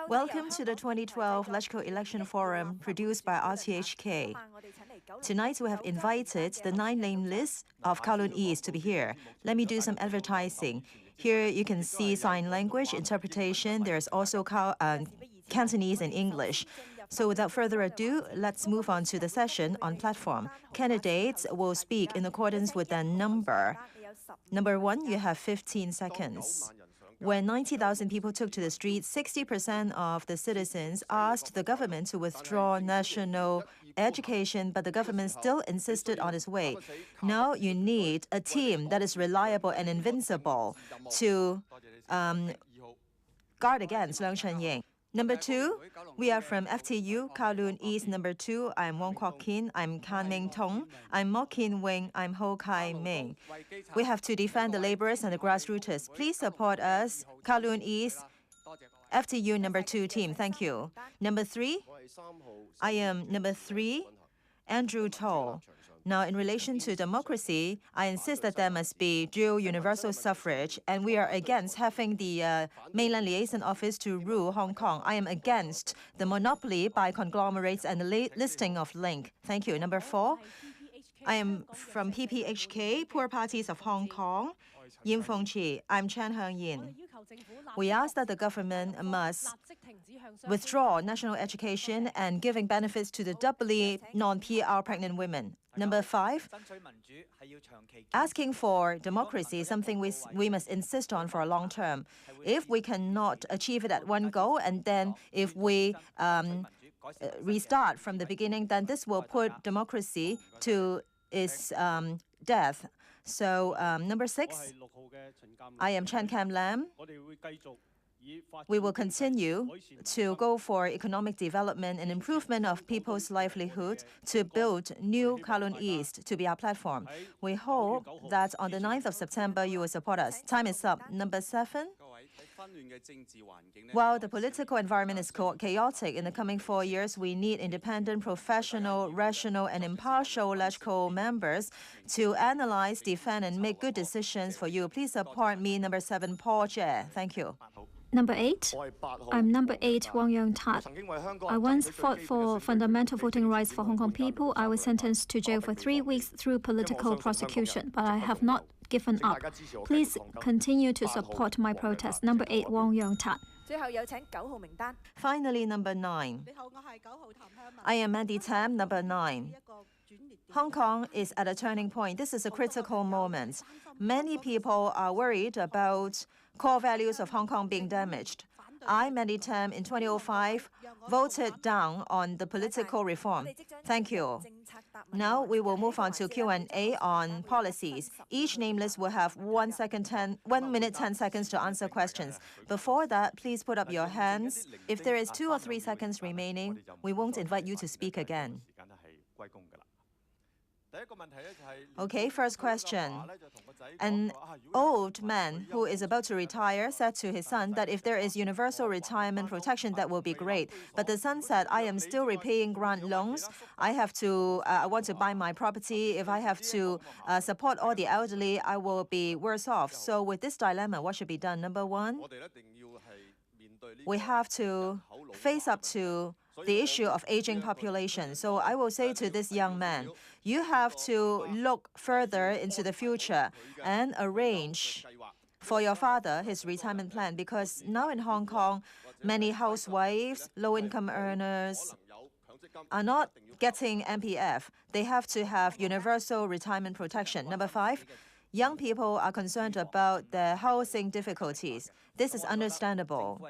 Welcome to the 2012 Electrical Election Forum produced by RTHK. Tonight we have invited the 9 name list of Kowloon East to be here. Let me do some advertising. Here you can see sign language interpretation. There's also Cantonese and English. So without further ado, let's move on to the session on platform. Candidates will speak in accordance with their number. Number 1, you have 15 seconds. When 90,000 people took to the streets, 60% of the citizens asked the government to withdraw national education, but the government still insisted on its way. Now you need a team that is reliable and invincible to guard against Leung Chun-ying. Number 2, we are from FTU, Kowloon East. Number 2, I'm Wong Kwok Kin, I'm Kan Ming Tong, I'm Mok Kin Wing, I'm Ho Kai Ming. We have to defend the laborers and the grassroots. Please support us, Kowloon East, FTU number 2 team. Thank you. Number 3, I am number 3, Andrew Toll. Now, in relation to democracy, I insist that there must be dual universal suffrage, and we are against having the mainland liaison office to rule Hong Kong. I am against the monopoly by conglomerates and the listing of Link. Thank you. Number 4, I am from PPHK, Poor Parties of Hong Kong, Yim Fong Chi. I'm Chan Heng Yin. We ask that the government must withdraw national education and giving benefits to the doubly non-PR pregnant women. Number 5, asking for democracy is something we must insist on for a long term. If we cannot achieve it at one go, and then if we restart from the beginning, then this will put democracy to its death. So number 6, I am Chan Kam Lam. We will continue to go for economic development and improvement of people's livelihood to build new Kowloon East to be our platform. We hope that on the 9th of September you will support us. Time is up. Number 7. While the political environment is chaotic in the coming 4 years, we need independent, professional, rational, and impartial electoral members to analyze, defend, and make good decisions for you. Please support me, number 7, Paul Jie. Thank you. Number 8, I'm number 8, Wang Yong-tat. I once fought for fundamental voting rights for Hong Kong people. I was sentenced to jail for 3 weeks through political prosecution, but I have not given up. Please continue to support my protest. Number 8, Wang Yong-tat. Finally, number 9. I am Mandy Tam, number 9. Hong Kong is at a turning point. This is a critical moment. Many people are worried about core values of Hong Kong being damaged. I, Mandy Tam, in 2005, voted down on the political reform. Thank you. Now we will move on to Q&A on policies. Each nameless will have 1 minute 10 seconds to answer questions. Before that, please put up your hands. If there is 2 or 3 seconds remaining, we won't invite you to speak again. Okay, first question. An old man who is about to retire said to his son that if there is universal retirement protection, that will be great. But the son said, I am still repaying grant loans. I want to buy my property. If I have to support all the elderly, I will be worse off. So with this dilemma, what should be done? Number 1, we have to face up to the issue of aging population. So I will say to this young man, you have to look further into the future and arrange for your father his retirement plan, because now in Hong Kong, many housewives, low-income earners are not getting MPF. They have to have universal retirement protection. Number 5, young people are concerned about their housing difficulties. This is understandable.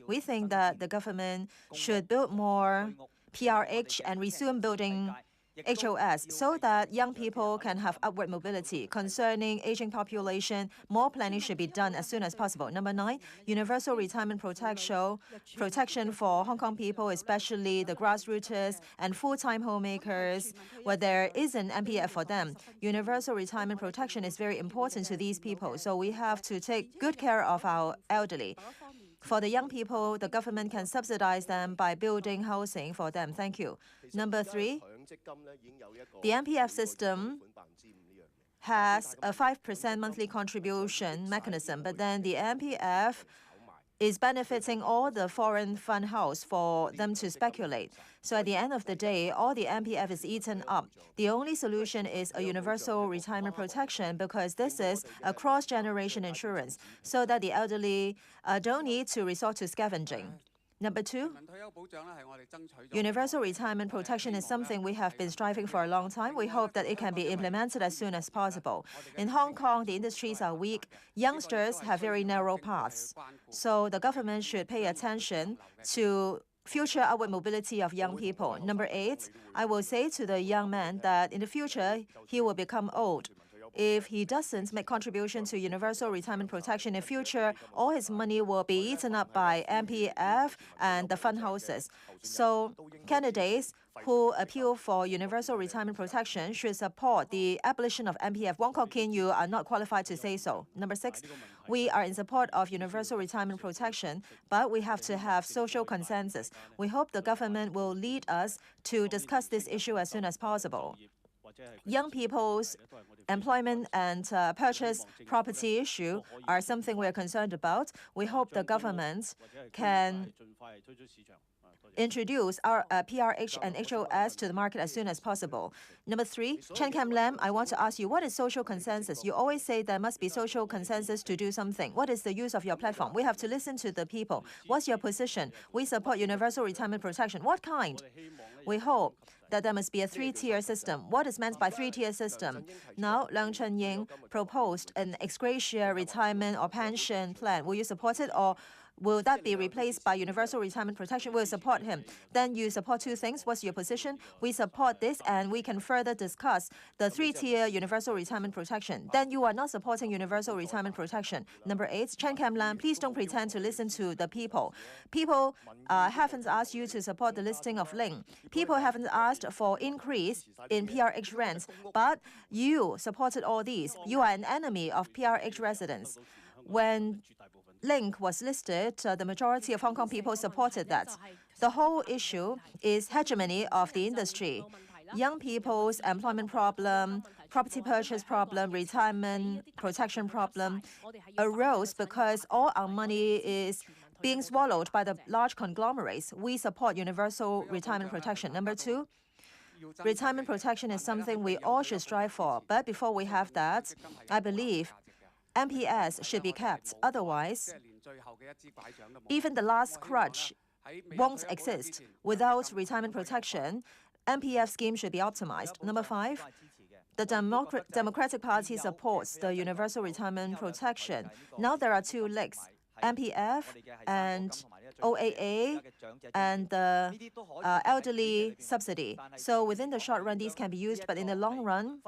We think that the government should build more PRH and resume building HOS so that young people can have upward mobility. Concerning aging population, more planning should be done as soon as possible. Number 9, universal retirement protection for Hong Kong people, especially the grassroots and full-time homemakers, where there isn't MPF for them. Universal retirement protection is very important to these people, so we have to take good care of our elderly. For the young people, the government can subsidize them by building housing for them. Thank you. Number 3, the MPF system has a 5% monthly contribution mechanism, but then the MPF is benefiting all the foreign fund house for them to speculate. So at the end of the day, all the MPF is eaten up. The only solution is a universal retirement protection, because this is a cross-generation insurance so that the elderly don't need to resort to scavenging. Number two, universal retirement protection is something we have been striving for a long time. We hope that it can be implemented as soon as possible. In Hong Kong, the industries are weak. Youngsters have very narrow paths. So the government should pay attention to future upward mobility of young people. Number 8, I will say to the young man that in the future, he will become old. If he doesn't make contribution to universal retirement protection in future, all his money will be eaten up by MPF and the fund houses. So candidates who appeal for universal retirement protection should support the abolition of MPF. Wong Kok Kin, you are not qualified to say so. Number 6, we are in support of universal retirement protection, but we have to have social consensus. We hope the government will lead us to discuss this issue as soon as possible. Young people's employment and purchase property issue are something we're concerned about. We hope the government can introduce our PRH and HOS to the market as soon as possible. Number 3, Chen Kam Lam, I want to ask you, what is social consensus? You always say there must be social consensus to do something. What is the use of your platform? We have to listen to the people. What's your position? We support universal retirement protection. What kind? We hope that there must be a 3-tier system. What is meant by 3-tier system? Now, Leung Chun-ying proposed an ex gratia retirement or pension plan. Will you support it, or will that be replaced by universal retirement protection? We'll support him. Then you support 2 things. What's your position? We support this, and we can further discuss the 3-tier universal retirement protection. Then you are not supporting universal retirement protection. Number 8, Chen Kam Lam, please don't pretend to listen to the people. People haven't asked you to support the listing of Ling. People haven't asked for increase in PRH rents, but you supported all these. You are an enemy of PRH residents. When Link was listed, the majority of Hong Kong people supported that. The whole issue is hegemony of the industry. Young people's employment problem, property purchase problem, retirement protection problem arose because all our money is being swallowed by the large conglomerates. We support universal retirement protection. Number 2, retirement protection is something we all should strive for. But before we have that, I believe MPS should be kept. Otherwise, even the last crutch won't exist. Without retirement protection, MPF scheme should be optimized. Number 5, the Democratic Party supports the universal retirement protection. Now there are 2 legs, MPF and OAA and the elderly subsidy. So within the short run, these can be used, but in the long run,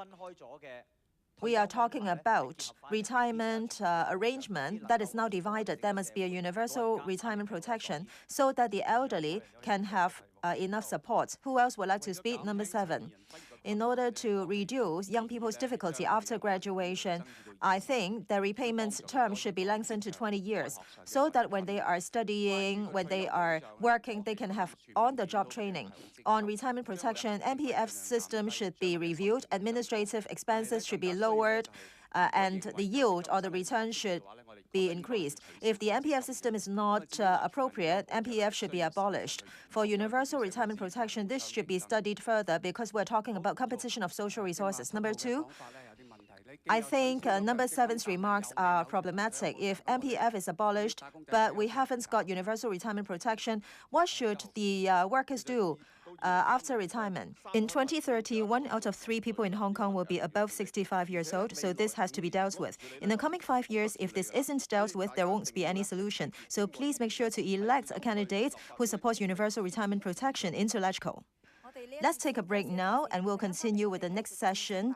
we are talking about retirement arrangement that is now divided. There must be a universal retirement protection so that the elderly can have enough support. Who else would like to speak? Number 7. In order to reduce young people's difficulty after graduation, I think the repayment term should be lengthened to 20 years so that when they are studying, when they are working, they can have on-the-job training. On retirement protection, MPF system should be reviewed, administrative expenses should be lowered, and the yield or the return should be increased. If the MPF system is not appropriate, MPF should be abolished. For universal retirement protection, this should be studied further because we're talking about competition of social resources. Number 2, I think number 7's remarks are problematic. If MPF is abolished, but we haven't got universal retirement protection, what should the workers do after retirement? In 2030, 1 out of 3 people in Hong Kong will be above 65 years old, so this has to be dealt with. In the coming 5 years, if this isn't dealt with, there won't be any solution. So please make sure to elect a candidate who supports universal retirement protection into LegCo. Let's take a break now, and we'll continue with the next session.